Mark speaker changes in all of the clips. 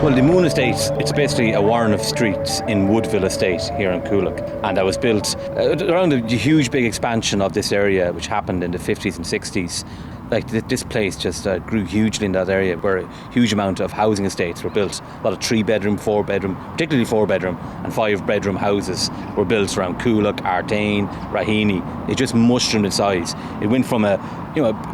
Speaker 1: Well, the Moon Estate, it's basically a warren of streets in Woodville Estate here in Coolock, and that was built around the huge big expansion of this area which happened in the 50s and 60s. Like this place just grew hugely in that area, where a huge amount of housing estates were built. A lot of 3-bedroom, 4-bedroom, particularly 4-bedroom and 5-bedroom houses were built around Coolock, Artane, Raheny. It just mushroomed in size. It went from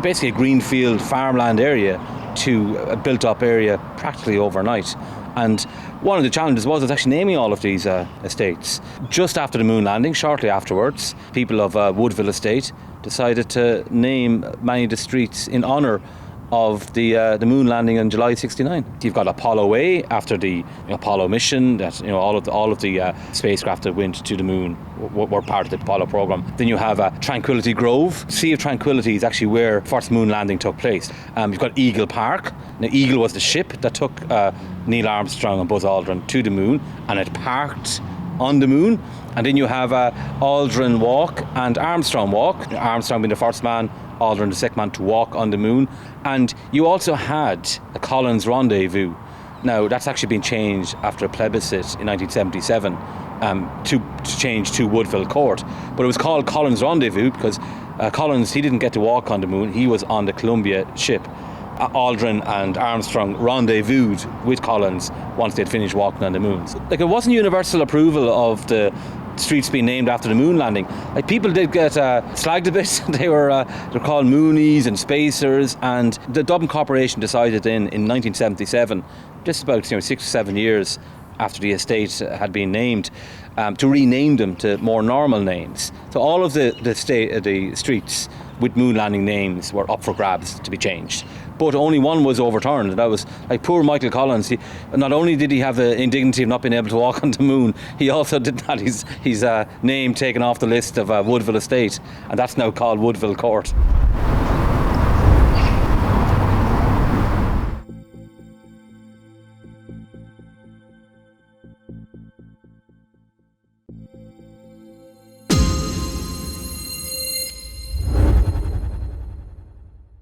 Speaker 1: basically a greenfield farmland area to a built-up area practically overnight. And one of the challenges was actually naming all of these estates. Just after the moon landing, shortly afterwards, people of Woodville Estate decided to name many of the streets in honour of the moon landing in July '69. You've got Apollo A after the Apollo mission. That all of the spacecraft that went to the moon were part of the Apollo program. Then you have Tranquility Grove. Sea of Tranquility is actually where first moon landing took place. You've got Eagle Park. Now, Eagle was the ship that took Neil Armstrong and Buzz Aldrin to the moon, and it parked on the moon. And then you have Aldrin Walk and Armstrong Walk. Armstrong being the first man, Aldrin the second man to walk on the moon. And you also had a Collins Rendezvous. Now, that's actually been changed after a plebiscite in 1977 to change to Woodville Court. But it was called Collins Rendezvous because Collins, he didn't get to walk on the moon. He was on the Columbia ship. Aldrin and Armstrong rendezvoused with Collins once they'd finished walking on the moon. Like, it wasn't universal approval of the streets being named after the moon landing. Like, people did get slagged a bit. They're called Moonies and Spacers, and the Dublin Corporation decided in 1977, just about 6 or 7 years after the estate had been named, to rename them to more normal names. So all of the streets with moon landing names were up for grabs to be changed. But only one was overturned. That was like poor Michael Collins. Not only did he have the indignity of not being able to walk on the moon, he also did not his name taken off the list of Woodville Estate, and that's now called Woodville Court.